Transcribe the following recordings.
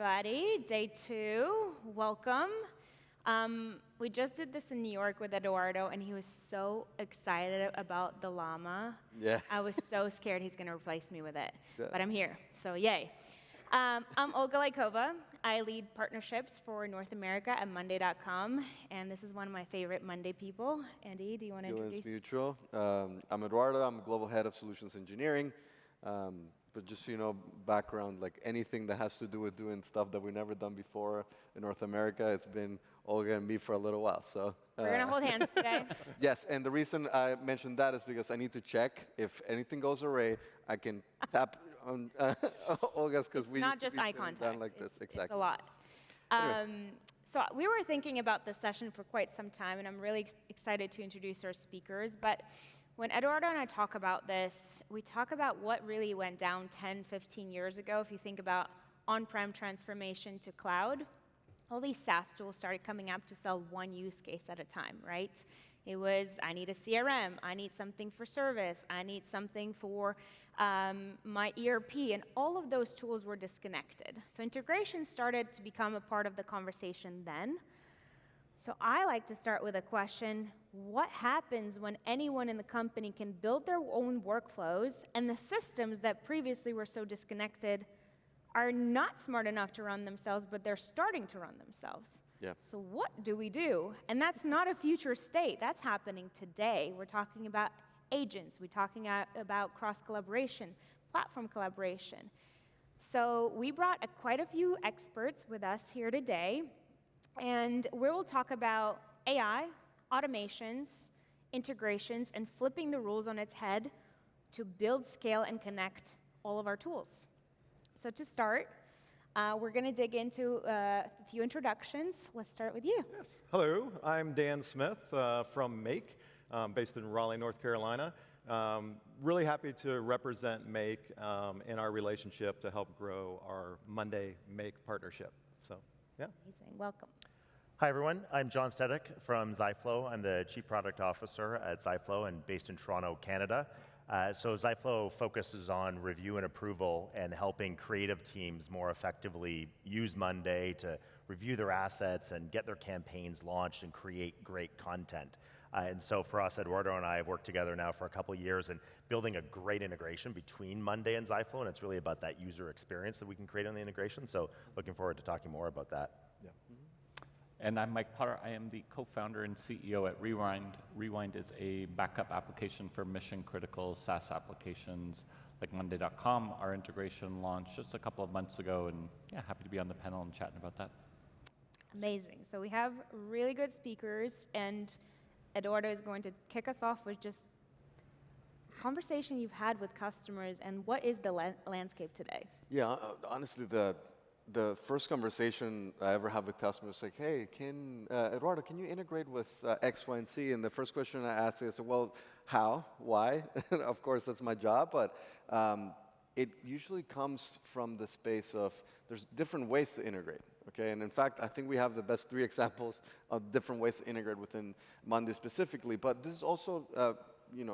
everybody. Day 2. Welcome. We just did this in New York with Eduardo, and he was so excited about the llama. Yeah. I was so scared he's going to replace me with it, Yeah. but I'm here, so yay. I'm Olga Lykova. I lead partnerships for North America at Monday.com, and this is one of my favorite Monday people. Andy, do you want to introduce? Mutual. I'm Eduardo. I'm Global Head of Solutions Engineering. But just so you know, background, like anything that has to do with doing stuff that we've never done before in North America, it's been Olga and me for a little while. So we're going to hold hands today. Yes, and the reason I mentioned that is because I need to check if anything goes awry, I can tap on Olga's, because we not just eye contact. Like this. Exactly. It's a lot. Anyway. So we were thinking about this session for quite some time, and I'm really excited to introduce our speakers. But when Eduardo and I talk about this, we talk about what really went down 10, 15 years ago. If you think about on-prem transformation to cloud, all these SaaS tools started coming up to sell one use case at a time, right? It was, I need a CRM, I need something for service, I need something for my ERP, and all of those tools were disconnected. So integration started to become a part of the conversation then. So I like to start with a question: what happens when anyone in the company can build their own workflows and the systems that previously were so disconnected are not smart enough to run themselves, but they're starting to run themselves? Yeah. So what do we do? And that's not a future state. That's happening today. We're talking about agents. We're talking about cross-collaboration, platform collaboration. So we brought quite a few experts with us here today. And we will talk about AI, automations, integrations, and flipping the rules on its head to build, scale, and connect all of our tools. So to start, we're going to dig into a few introductions. Let's start with you. Yes. Hello, I'm Dan Smith from Make, based in Raleigh, North Carolina. Really happy to represent Make in our relationship to help grow our Monday Make partnership. So, yeah. Amazing. Welcome. Hi, everyone. I'm John Stedick from Zyflow. I'm the Chief Product Officer at Zyflow and based in Toronto, Canada. So Zyflow focuses on review and approval and helping creative teams more effectively use Monday to review their assets and get their campaigns launched and create great content. And so for us, Eduardo and I have worked together now for a couple of years and building a great integration between Monday and Zyflow, and it's really about that user experience that we can create on the integration. So looking forward to talking more about that. Yeah. Mm-hmm. And I'm Mike Potter. I am the co-founder and CEO at Rewind. Rewind is a backup application for mission-critical SaaS applications like Monday.com. Our integration launched just a couple of months ago, and yeah, happy to be on the panel and chatting about that. Amazing. So we have really good speakers, and Eduardo is going to kick us off with just conversation you've had with customers and what is the landscape today? Yeah, honestly, the first conversation I ever have with customers is like, hey, Eduardo, can you integrate with X, Y, and Z? And the first question I ask is, well, how? Why? Of course, that's my job, but it usually comes from the space of there's different ways to integrate. Okay, and in fact, I think we have the best 3 examples of different ways to integrate within Monday specifically. But this is also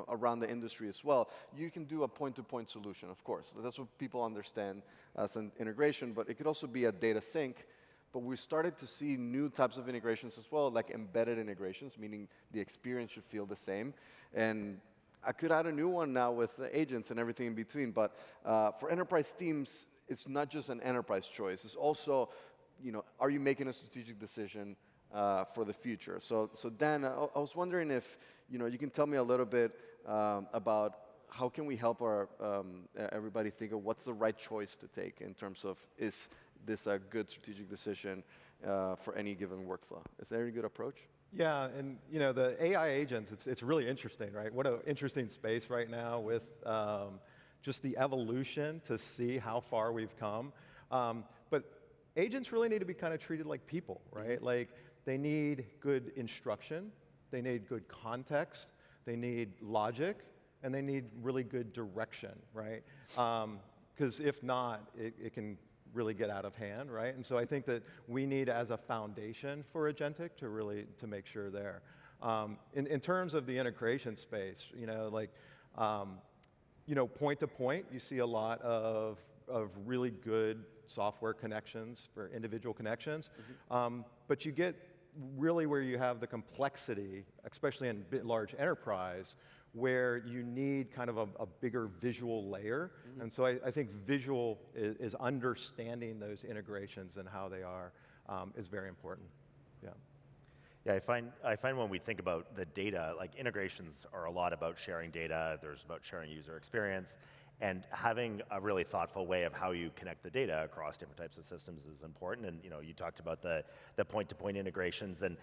around the industry as well. You can do a point-to-point solution, of course. That's what people understand as an integration, but it could also be a data sync. But we started to see new types of integrations as well, like embedded integrations, meaning the experience should feel the same. And I could add a new one now with the agents and everything in between, but for enterprise teams, it's not just an enterprise choice. It's also, are you making a strategic decision for the future? So Dan, I was wondering if you can tell me a little bit about how can we help our everybody think of what's the right choice to take in terms of is this a good strategic decision for any given workflow? Is there a good approach? Yeah, and the AI agents, it's really interesting, right? What an interesting space right now with just the evolution to see how far we've come. But agents really need to be kind of treated like people, right? Like they need good instruction, they need good context, they need logic, and they need really good direction, right? Because if not, it can really get out of hand, right? And so I think that we need as a foundation for agentic to make sure there. In terms of the integration space, point to point, you see a lot of really good software connections, for individual connections. But you get really where you have the complexity, especially in large enterprise, where you need kind of a bigger visual layer. And so I think visual is understanding those integrations and how they are is very important. Yeah. Yeah, I find when we think about the data, like integrations are a lot about sharing data, there's about sharing user experience, and having a really thoughtful way of how you connect the data across different types of systems is important. And you talked about the point-to-point integrations, and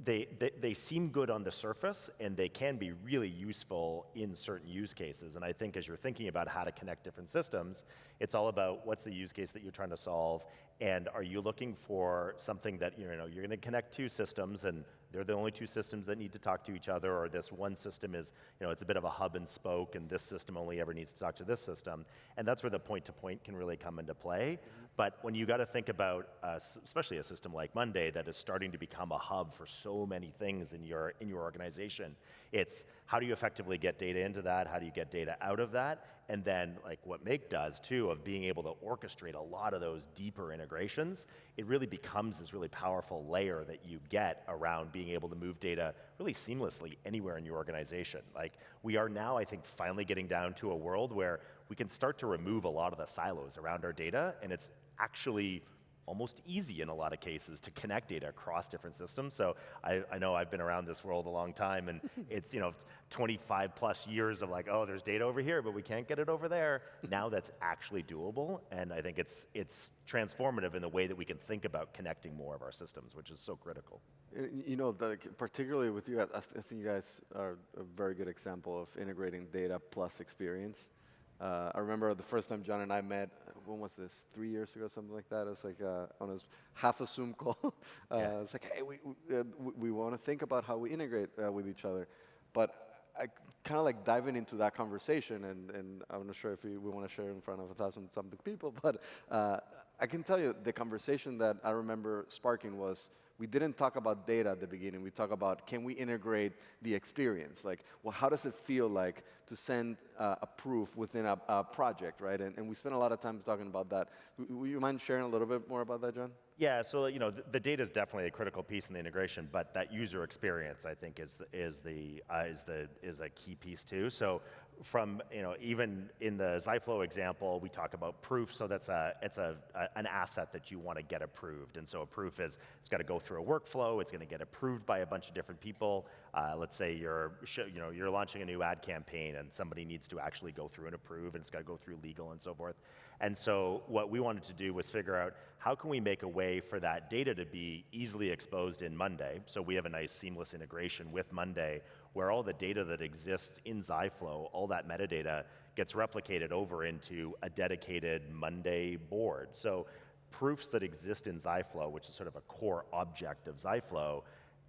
they seem good on the surface, and they can be really useful in certain use cases. And I think as you're thinking about how to connect different systems, it's all about what's the use case that you're trying to solve, and are you looking for something that you're going to connect two systems, and they're the only two systems that need to talk to each other, or this one system is, it's a bit of a hub and spoke, and this system only ever needs to talk to this system. And that's where the point-to-point can really come into play. But when you got to think about, especially a system like Monday that is starting to become a hub for so many things in your organization, it's how do you effectively get data into that? How do you get data out of that? And then, like what Make does too, of being able to orchestrate a lot of those deeper integrations, it really becomes this really powerful layer that you get around being able to move data really seamlessly anywhere in your organization. Like we are now, I think, finally getting down to a world where we can start to remove a lot of the silos around our data, and it's actually almost easy in a lot of cases to connect data across different systems. So I know I've been around this world a long time, and it's 25 plus years of like, oh, there's data over here, but we can't get it over there. Now that's actually doable, and I think it's transformative in the way that we can think about connecting more of our systems, which is so critical. Particularly with you guys, I think you guys are a very good example of integrating data plus experience. I remember the first time John and I met, when was this, 3 years ago, something like that? It was like on half a Zoom call. It's like, hey, we want to think about how we integrate with each other. But I kind of like diving into that conversation, and I'm not sure if we want to share in front of 1,000-something people, but I can tell you the conversation that I remember sparking was, we didn't talk about data at the beginning. We talk about, can we integrate the experience? Like, well, how does it feel like to send a proof within a project, right? And we spent a lot of time talking about that. Would you mind sharing a little bit more about that, John? Yeah, so the data is definitely a critical piece in the integration, but that user experience, I think, is a key piece too. So from even in the Zyflow example, we talk about proof. So that's an asset that you want to get approved, and so a proof it's got to go through a workflow. It's going to get approved by a bunch of different people. Let's say you're launching a new ad campaign, and somebody needs to actually go through and approve, and it's got to go through legal and so forth. And so what we wanted to do was figure out how can we make a way for that data to be easily exposed in Monday. So we have a nice seamless integration with Monday where all the data that exists in Zyflow, all that metadata gets replicated over into a dedicated Monday board. So proofs that exist in Zyflow, which is sort of a core object of Zyflow,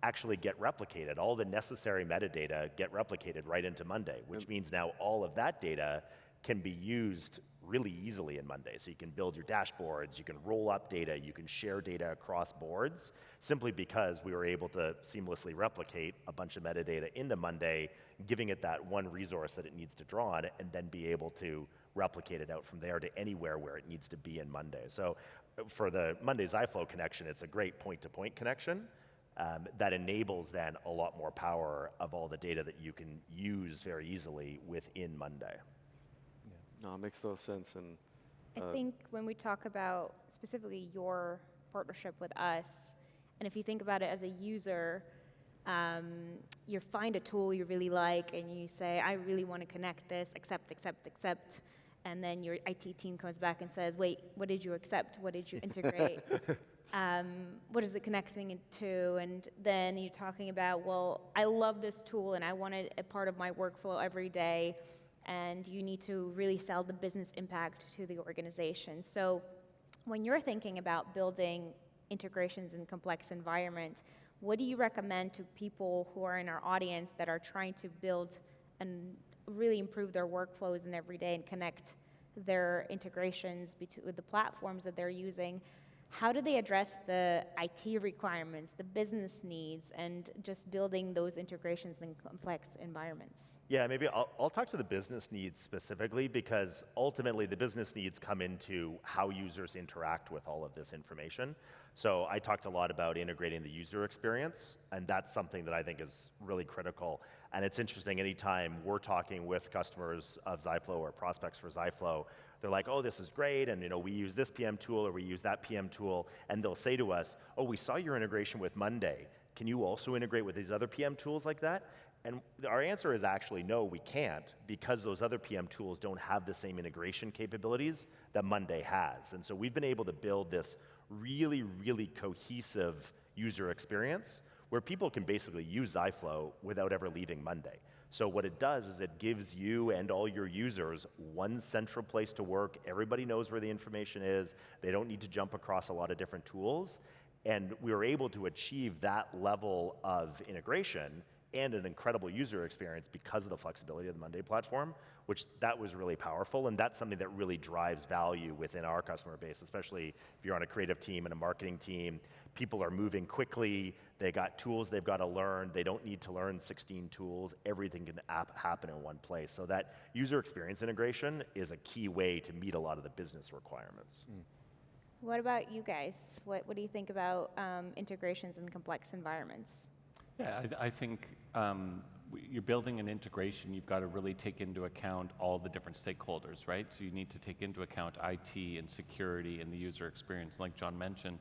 actually get replicated. All the necessary metadata get replicated right into Monday, which means now all of that data can be used really easily in Monday. So you can build your dashboards, you can roll up data, you can share data across boards, simply because we were able to seamlessly replicate a bunch of metadata into Monday, giving it that one resource that it needs to draw on, and then be able to replicate it out from there to anywhere where it needs to be in Monday. So for the Monday Zyflow connection, it's a great point-to-point connection that enables then a lot more power of all the data that you can use very easily within Monday. No, it makes total sense. And I think when we talk about specifically your partnership with us, and if you think about it as a user, you find a tool you really like and you say, I really want to connect this, accept, and then your IT team comes back and says, wait, what did you accept? What did you integrate? What is it connecting it to? And then you're talking about, well, I love this tool and I want it a part of my workflow every day. And you need to really sell the business impact to the organization. So when you're thinking about building integrations in complex environment, what do you recommend to people who are in our audience that are trying to build and really improve their workflows in every day and connect their integrations with the platforms that they're using? how do they address the IT requirements, the business needs, and just building those integrations in complex environments? Yeah, maybe I'll talk to the business needs specifically because ultimately the business needs come into how users interact with all of this information. So I talked a lot about integrating the user experience, and that's something that I think is really critical. And it's interesting, anytime we're talking with customers of Zyflow or prospects for Zyflow, they're like, oh, this is great, and we use this PM tool or we use that PM tool, and they'll say to us, oh, we saw your integration with Monday. Can you also integrate with these other PM tools like that? And our answer is actually no, we can't, because those other PM tools don't have the same integration capabilities that Monday has. And so we've been able to build this really, really cohesive user experience where people can basically use Zyflow without ever leaving Monday. So what it does is it gives you and all your users one central place to work. Everybody knows where the information is. They don't need to jump across a lot of different tools. And we were able to achieve that level of integration and an incredible user experience because of the flexibility of the Monday platform, which that was really powerful. And that's something that really drives value within our customer base, especially if you're on a creative team and a marketing team. People are moving quickly. They got tools they've got to learn. They don't need to learn 16 tools. Everything can happen in one place. So that user experience integration is a key way to meet a lot of the business requirements. What about you guys? What do you think about integrations in complex environments? Yeah, I think you're building an integration, you've got to really take into account all the different stakeholders, right? So you need to take into account IT and security and the user experience. Like John mentioned,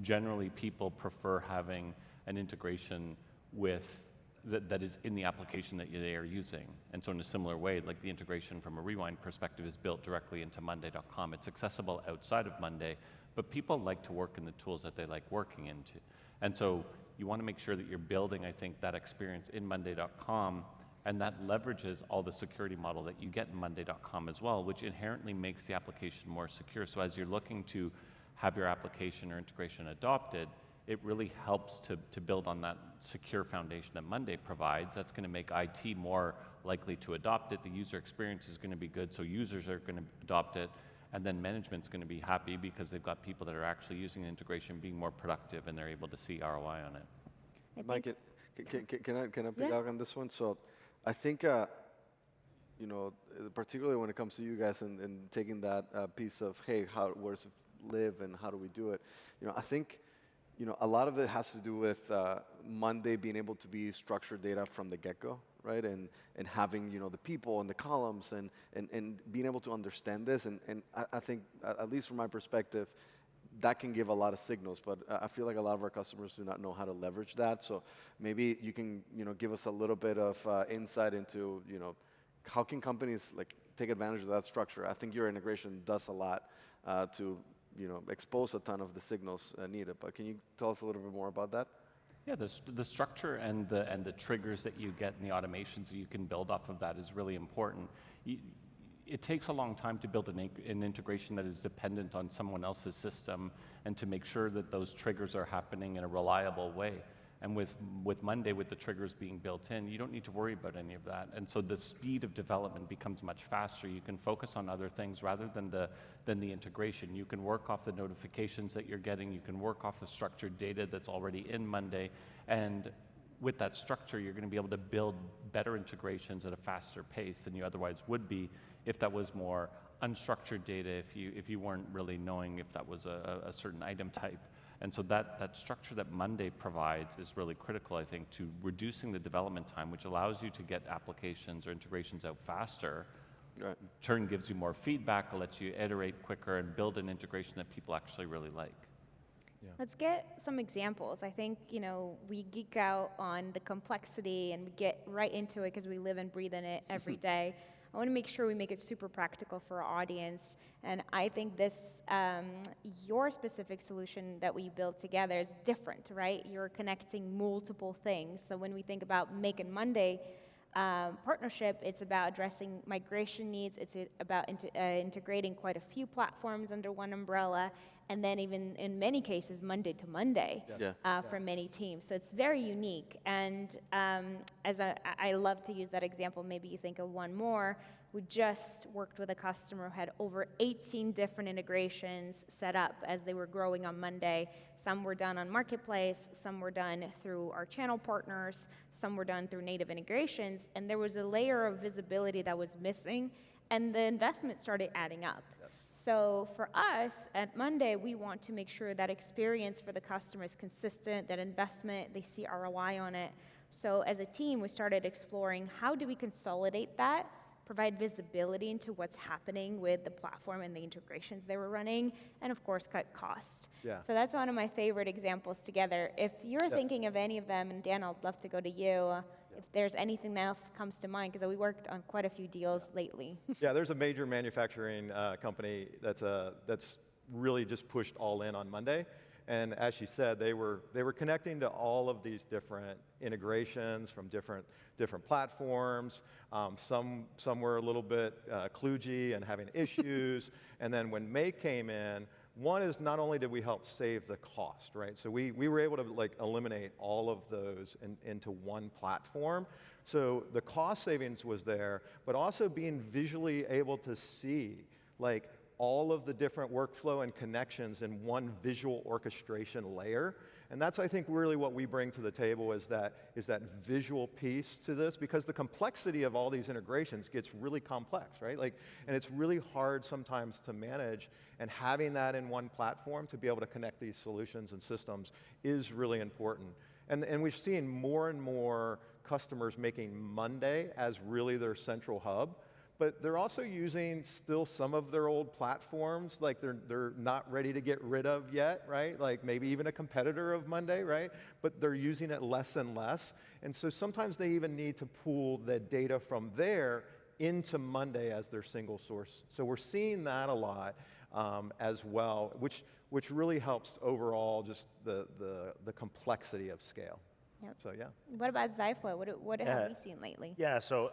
generally people prefer having an integration with that is in the application that they are using. And so in a similar way, like the integration from a Rewind perspective is built directly into Monday.com. It's accessible outside of Monday, but people like to work in the tools that they like working into. And so you want to make sure that you're building, I think, that experience in Monday.com, and that leverages all the security model that you get in Monday.com as well, which inherently makes the application more secure. So as you're looking to have your application or integration adopted, it really helps to build on that secure foundation that Monday provides. That's going to make IT more likely to adopt it. The user experience is going to be good, so users are going to adopt it. And then management's going to be happy because they've got people that are actually using the integration, being more productive, and they're able to see ROI on it. Mike, can I pick up on this one? So I think, particularly when it comes to you guys and taking that piece of, hey, where does it live and how do we do it? I think, a lot of it has to do with Monday being able to be structured data from the get-go, right? And having, the people and the columns and being able to understand this. And I think, at least from my perspective, that can give a lot of signals, but I feel like a lot of our customers do not know how to leverage that. So maybe you can, give us a little bit of insight into, how can companies take advantage of that structure? I think your integration does a lot to, expose a ton of the signals needed. But can you tell us a little bit more about that? Yeah, the structure and the triggers that you get and the automations that you can build off of that is really important. It takes a long time to build an integration that is dependent on someone else's system and to make sure that those triggers are happening in a reliable way. And with Monday, with the triggers being built in, you don't need to worry about any of that. And so the speed of development becomes much faster. You can focus on other things rather than the integration. You can work off the notifications that you're getting. You can work off the structured data that's already in Monday. And with that structure, you're going to be able to build better integrations at a faster pace than you otherwise would be if that was more unstructured data, if you weren't really knowing if that was a certain item type. And so that structure that Monday provides is really critical, I think, to reducing the development time, which allows you to get applications or integrations out faster. Right. In turn gives you more feedback, it lets you iterate quicker and build an integration that people actually really like. Yeah. Let's get some examples. I think, we geek out on the complexity and we get right into it because we live and breathe in it every day. I want to make sure we make it super practical for our audience. And I think this, your specific solution that we built together is different, right? You're connecting multiple things. So when we think about Make and Monday partnership, it's about addressing migration needs. It's about integrating quite a few platforms under one umbrella. and then even in many cases, Monday to Monday for many teams. So it's very unique. And as I love to use that example, maybe you think of one more. We just worked with a customer who had over 18 different integrations set up as they were growing on Monday. Some were done on Marketplace, some were done through our channel partners, some were done through native integrations, and there was a layer of visibility that was missing, and the investment started adding up. So for us at Monday, we want to make sure that experience for the customer is consistent, that investment, they see ROI on it. So as a team, we started exploring how do we consolidate that, provide visibility into what's happening with the platform and the integrations they were running, and of course, cut cost. So that's one of my favorite examples together. If you're thinking of any of them, and Dan, I'd love to go to you, if there's anything else comes to mind, because we worked on quite a few deals lately. There's a major manufacturing company that's really just pushed all in on Monday. And as she said, they were connecting to all of these different integrations from different platforms. Some were a little bit kludgy and having issues. And then when May came in, one is not only did we help save the cost, right? So we were able to eliminate all of those into one platform. So the cost savings was there, but also being visually able to see all of the different workflow and connections in one visual orchestration layer. And that's, I think, really what we bring to the table is that visual piece to this, because the complexity of all these integrations gets really complex, right? And it's really hard sometimes to manage, and having that in one platform to be able to connect these solutions and systems is really important. And we've seen more and more customers making Monday as really their central hub. But they're also using still some of their old platforms, they're not ready to get rid of yet, right? Maybe even a competitor of Monday, right? But they're using it less and less. And so sometimes they even need to pull the data from there into Monday as their single source. So we're seeing that a lot as well, which really helps overall just the complexity of scale. Yep. So What about Zyflow? What have we seen lately? So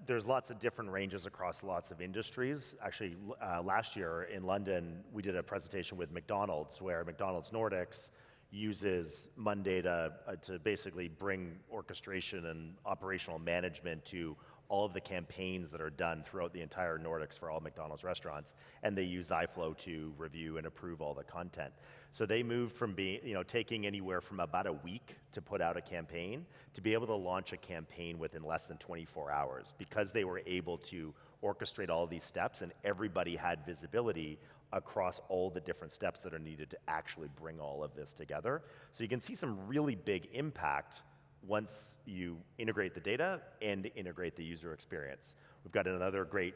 there's lots of different ranges across lots of industries. Actually, last year in London, we did a presentation with McDonald's, where McDonald's Nordics uses Monday to basically bring orchestration and operational management to all of the campaigns that are done throughout the entire Nordics for all McDonald's restaurants, and they use Zyflow to review and approve all the content. So they moved from taking anywhere from about a week to put out a campaign to be able to launch a campaign within less than 24 hours, because they were able to orchestrate all of these steps, and everybody had visibility across all the different steps that are needed to actually bring all of this together. So you can see some really big impact once you integrate the data and integrate the user experience. We've got another great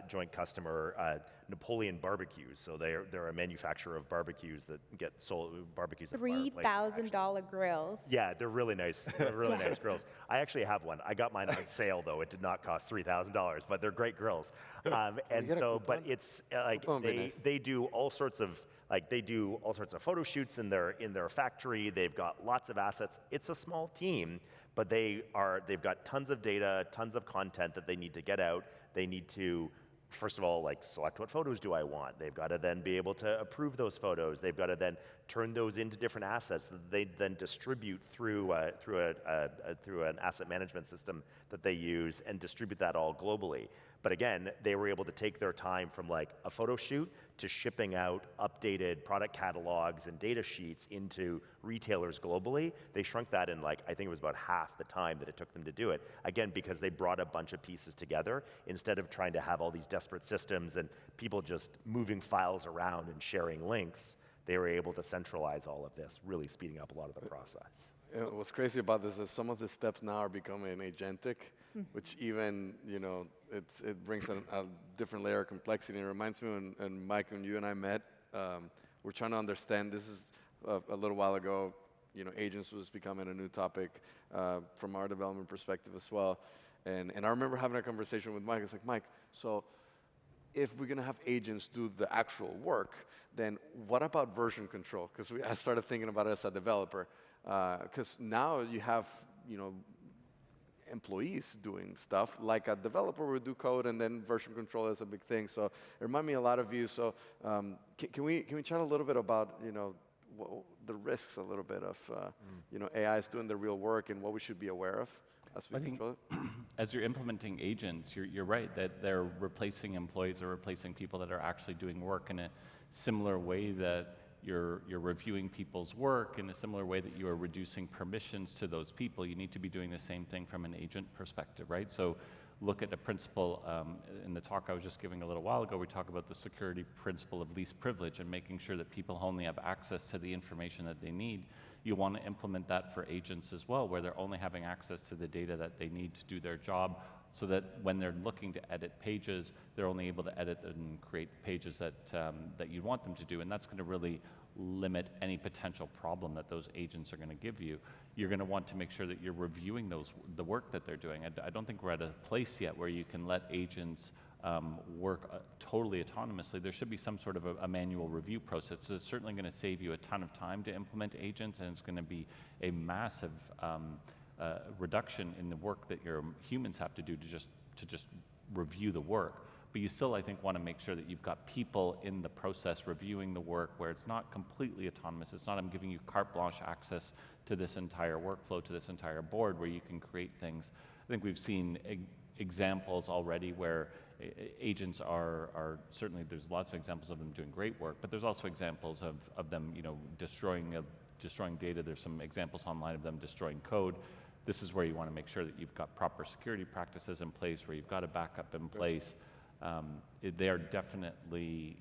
joint customer, Napoleon Barbecues. So they're a manufacturer of barbecues that get sold, barbecues at fireplaces. $3,000 grills. Yeah, they're really nice. They're really nice grills. I actually have one. I got mine on sale though. It did not cost $3,000, but they're great grills. And so, but it's they do all sorts of photo shoots in their factory. They've got lots of assets. It's a small team, but they've got tons of data, tons of content that they need to get out. They need to, first of all, select what photos do I want. They've got to then be able to approve those photos. They've got to then turn those into different assets that they then distribute through an asset management system that they use, and distribute that all globally. But again, they were able to take their time from a photo shoot to shipping out updated product catalogs and data sheets into retailers globally. They shrunk that in I think it was about half the time that it took them to do it. Again, because they brought a bunch of pieces together instead of trying to have all these disparate systems and people just moving files around and sharing links. They were able to centralize all of this, really speeding up a lot of the process. What's crazy about this is some of the steps now are becoming agentic, which even, it brings a different layer of complexity. It reminds me when Mike, when you and I met, we're trying to understand, this is a little while ago, agents was becoming a new topic from our development perspective as well. And I remember having a conversation with Mike. It's like, Mike, so if we're going to have agents do the actual work, then what about version control? Because I started thinking about it as a developer. Because now you have, employees doing stuff, like a developer would do code, and then version control is a big thing. So it reminded me a lot of you. So can we chat a little bit about, the risks a little bit of, AI is doing the real work and what we should be aware of as we I think control it? as you're implementing agents, you're right that they're replacing employees or replacing people that are actually doing work in a similar way that you're reviewing people's work, in a similar way that you are reducing permissions to those people. You need to be doing the same thing from an agent perspective, right? So look at a principle in the talk I was just giving a little while ago. We talk about the security principle of least privilege and making sure that people only have access to the information that they need. You want to implement that for agents as well, where they're only having access to the data that they need to do their job, so that when they're looking to edit pages, they're only able to edit and create pages that you want them to do. And that's going to really limit any potential problem that those agents are going to give you. You're going to want to make sure that you're reviewing the work that they're doing. I don't think we're at a place yet where you can let agents work totally autonomously. There should be some sort of a manual review process. So it's certainly going to save you a ton of time to implement agents, and it's going to be a massive reduction in the work that your humans have to do to just review the work. But you still, I think, want to make sure that you've got people in the process reviewing the work where it's not completely autonomous. It's not I'm giving you carte blanche access to this entire workflow, to this entire board where you can create things. I think we've seen examples already where agents are certainly, there's lots of examples of them doing great work, but there's also examples of them, destroying data. There's some examples online of them destroying code. This is where you want to make sure that you've got proper security practices in place, where you've got a backup in place. They are definitely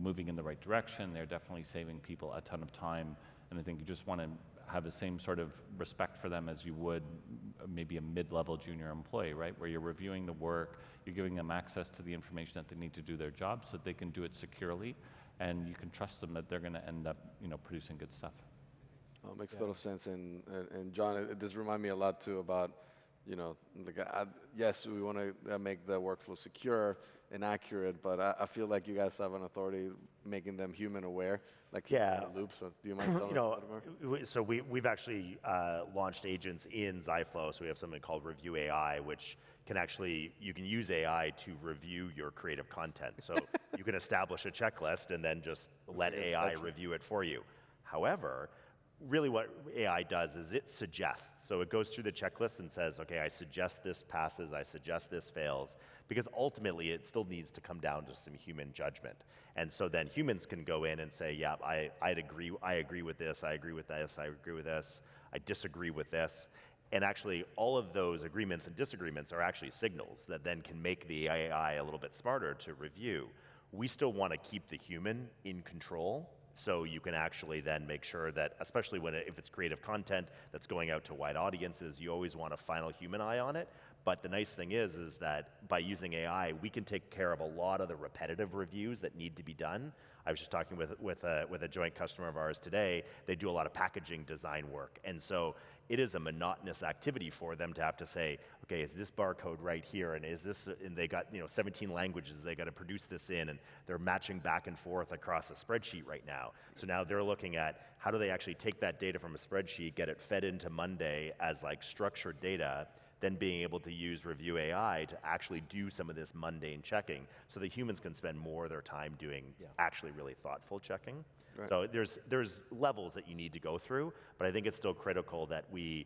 moving in the right direction. They're definitely saving people a ton of time, and I think you just want to have the same sort of respect for them as you would maybe a mid-level junior employee, right? Where you're reviewing the work, you're giving them access to the information that they need to do their job so that they can do it securely, and you can trust them that they're going to end up, producing good stuff. Oh, makes total sense. And John, it does remind me a lot too about, yes, we want to make the workflow secure and accurate, but I feel like you guys have an authority making them human aware, like in the loop. So do you mind telling us a little more? So we've actually launched agents in Zyflow. So we have something called Review AI, which you can use AI to review your creative content. So you can establish a checklist and then just let AI review it for you. However, really what AI does is it suggests. So it goes through the checklist and says, okay, I suggest this passes, I suggest this fails, because ultimately it still needs to come down to some human judgment. And so then humans can go in and say, yeah, I agree with this, I agree with this, I agree with this, I disagree with this. And actually all of those agreements and disagreements are actually signals that then can make the AI a little bit smarter to review. We still want to keep the human in control. So you can actually then make sure that, especially if it's creative content that's going out to wide audiences, you always want a final human eye on it. But the nice thing is that by using AI, we can take care of a lot of the repetitive reviews that need to be done. I was just talking with a joint customer of ours today. They do a lot of packaging design work. And so it is a monotonous activity for them to have to say, okay, is this barcode right here? And is this, and they got 17 languages they got to produce this in, and they're matching back and forth across a spreadsheet right now. So now they're looking at how do they actually take that data from a spreadsheet, get it fed into Monday as like structured data, then being able to use Review AI to actually do some of this mundane checking so that humans can spend more of their time doing actually really thoughtful checking. Right. So there's levels that you need to go through, but I think it's still critical that we're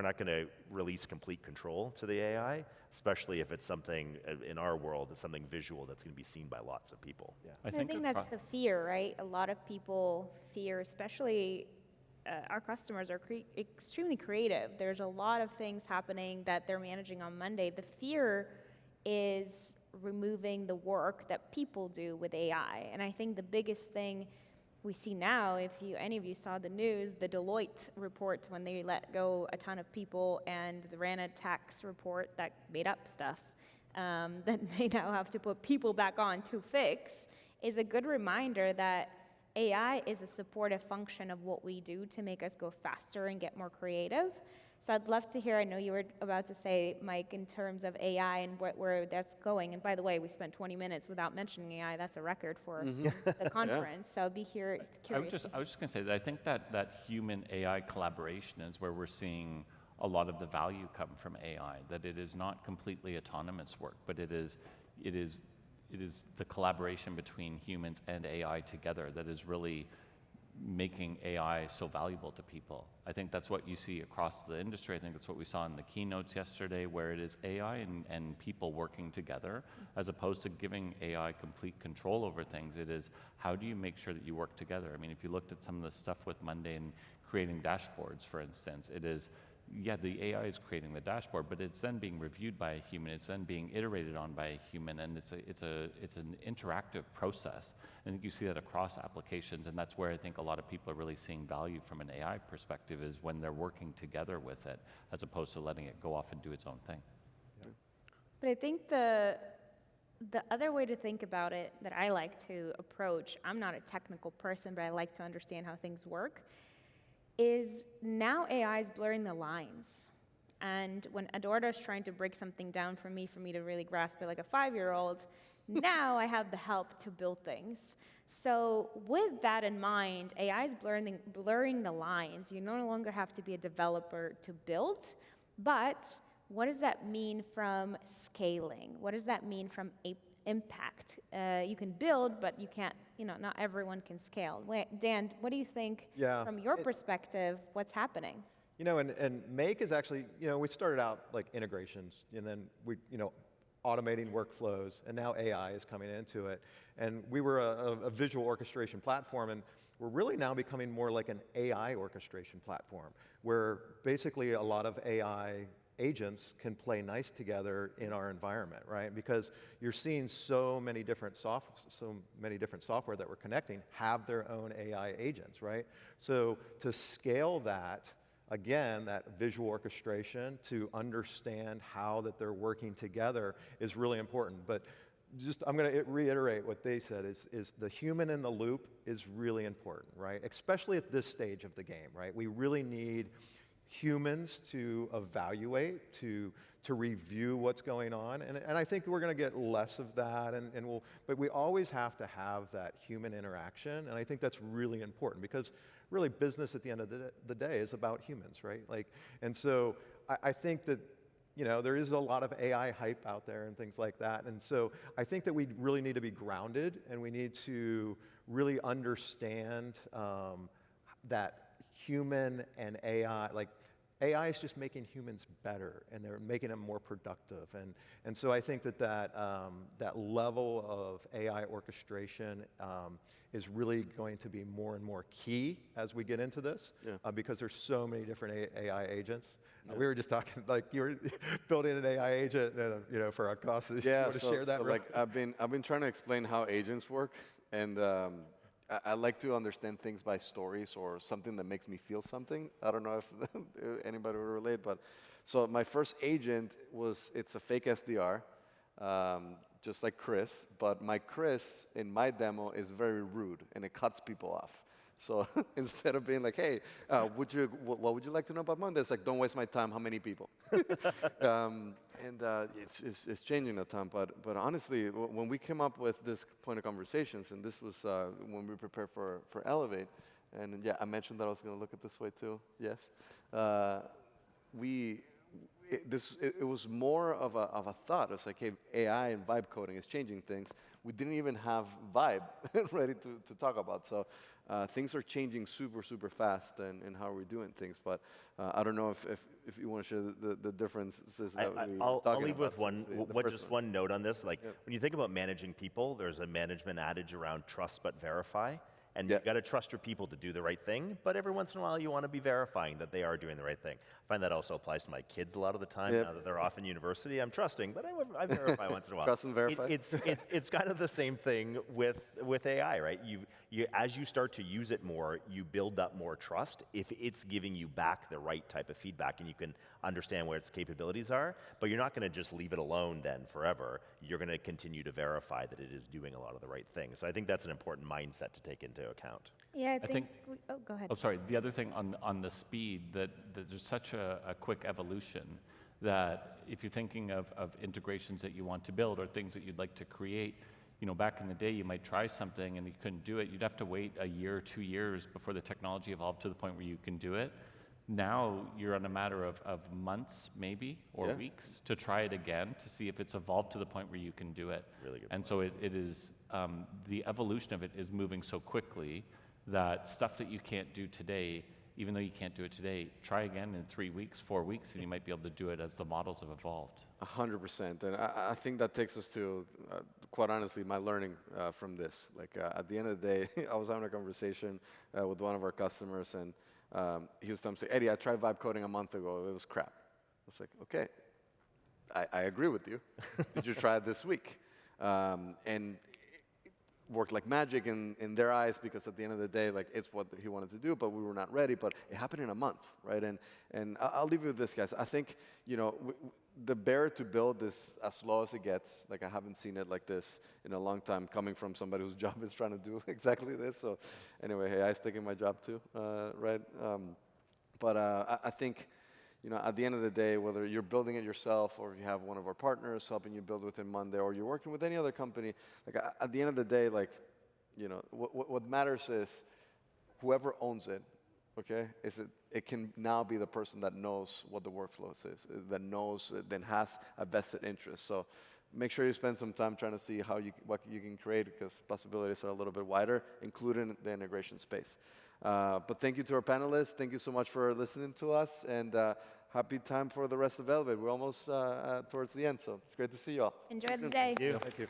not going to release complete control to the AI, especially if it's something in our world, it's something visual that's going to be seen by lots of people. Yeah. I think that's the fear, right? A lot of people fear, especially our customers are extremely creative. There's a lot of things happening that they're managing on Monday. The fear is removing the work that people do with AI. And I think the biggest thing we see now, if any of you saw the news, the Deloitte report when they let go a ton of people, and the ran a tax report that made up stuff that they now have to put people back on to fix, is a good reminder that AI is a supportive function of what we do to make us go faster and get more creative. So I'd love to hear, I know you were about to say, Mike, in terms of AI and where that's going. And by the way, we spent 20 minutes without mentioning AI. That's a record for the conference. So I'd be curious. I was just going to say that I think that human AI collaboration is where we're seeing a a lot of the value come from AI, that it is not completely autonomous work, but it is the collaboration between humans and AI together that is really making AI so valuable to people. I think that's what you see across the industry. I think that's what we saw in the keynotes yesterday, where it is AI and people working together, as opposed to giving AI complete control over things. It is, how do you make sure that you work together? I mean, if you looked at some of the stuff with Monday and creating dashboards, for instance, it is, yeah, the AI is creating the dashboard, but it's then being reviewed by a human. It's then being iterated on by a human, and it's an interactive process. I think you see that across applications, and that's where I think a lot of people are really seeing value from an AI perspective, is when they're working together with it, as opposed to letting it go off and do its own thing. But I think the other way to think about it that I like to approach, I'm not a technical person, but I like to understand how things work, is now AI is blurring the lines. And when Eduardo is trying to break something down for me to really grasp it like a 5-year-old, now I have the help to build things. So with that in mind, AI is blurring the lines. You no longer have to be a developer to build, but what does that mean from scaling? What does that mean from impact? You can build, but you can't, not everyone can scale. Dan, what do you think from your perspective, what's happening? And Make is actually, we started out like integrations, and then we, automating workflows, and now AI is coming into it. And we were a visual orchestration platform, and we're really now becoming more like an AI orchestration platform, where basically a lot of AI agents can play nice together in our environment, right? Because you're seeing so many different software that we're connecting have their own AI agents, right? So to scale that, again, that visual orchestration, to understand how that they're working together is really important. But I'm going to reiterate what they said, is the human in the loop is really important, right? Especially at this stage of the game, right? We really need humans to evaluate, to review what's going on, and I think we're going to get less of that, but we always have to have that human interaction, and I think that's really important, because really business at the end of the day is about humans, right? And so I think that there is a lot of AI hype out there and things like that, and so I think that we really need to be grounded, and we need to really understand that human and AI, AI is just making humans better, and they're making them more productive, and so I think that level of AI orchestration is really going to be more and more key as we get into this, because there's so many different AI agents. We were just talking, you were building an AI agent, for our costs. Yeah, you want to share that? I've been trying to explain how agents work, and I like to understand things by stories or something that makes me feel something. I don't know if anybody will relate, but so my first agent it's a fake SDR, just like Chris, but my Chris in my demo is very rude and it cuts people off. So instead of being like, hey, what would you like to know about Monday? It's like, don't waste my time, how many people? It's changing a ton, but honestly, when we came up with this point of conversations, and this was when we prepared for Elevate, and yeah, I mentioned that I was going to look at this way too, yes. It was more of a thought. It's like, hey, AI and vibe coding is changing things. We didn't even have vibe ready to talk about. So things are changing super, super fast in how we're doing things. But I don't know if you want to share the differences that I'll leave with one note on this. When you think about managing people, there's a management adage around trust but verify. And you've got to trust your people to do the right thing, but every once in a while you want to be verifying that they are doing the right thing. I find that also applies to my kids a lot of the time. Now that they're off in university, I'm trusting, but I verify once in a while. Trust and verify. It's kind of the same thing with AI, right? As you start to use it more, you build up more trust if it's giving you back the right type of feedback, and you can understand what its capabilities are, but you're not going to just leave it alone then forever. You're going to continue to verify that it is doing a lot of the right things. So I think that's an important mindset to take into account. Yeah, I think go ahead. Oh, sorry. The other thing on the speed, that there's such a quick evolution that if you're thinking of integrations that you want to build or things that you'd like to create, back in the day, you might try something and you couldn't do it. You'd have to wait a year or 2 years before the technology evolved to the point where you can do it. Now you're on a matter of months, maybe, or Yeah. weeks to try it again to see if it's evolved to the point where you can do it. Really good And so it is, the evolution of it is moving so quickly that stuff that you can't do today, even though you can't do it today, try again in 3 weeks, 4 weeks, and you might be able to do it as the models have evolved. 100%. And I think that takes us to, quite honestly, my learning from this. Like, at the end of the day, I was having a conversation with one of our customers, and he was telling me, Eddie, I tried vibe coding a month ago. It was crap. I was like, okay, I agree with you. Did you try it this week? And it worked like magic in their eyes, because at the end of the day, like, it's what he wanted to do, but we were not ready. But it happened in a month, right? And I'll leave you with this, guys. I think, the barrier to build is as low as it gets. Like, I haven't seen it like this in a long time, coming from somebody whose job is trying to do exactly this. So anyway, hey, I was taking my job too, right? But I think, at the end of the day, whether you're building it yourself or if you have one of our partners helping you build within Monday, or you're working with any other company, like, at the end of the day, like, what matters is whoever owns it, okay, it can now be the person that knows what the workflow is, that knows, that has a vested interest. So make sure you spend some time trying to see what you can create, because possibilities are a little bit wider, including the integration space. But thank you to our panelists. Thank you so much for listening to us, and happy time for the rest of Elevate. We're almost towards the end, so it's great to see you all. Enjoy the day. Thank you. Thank you.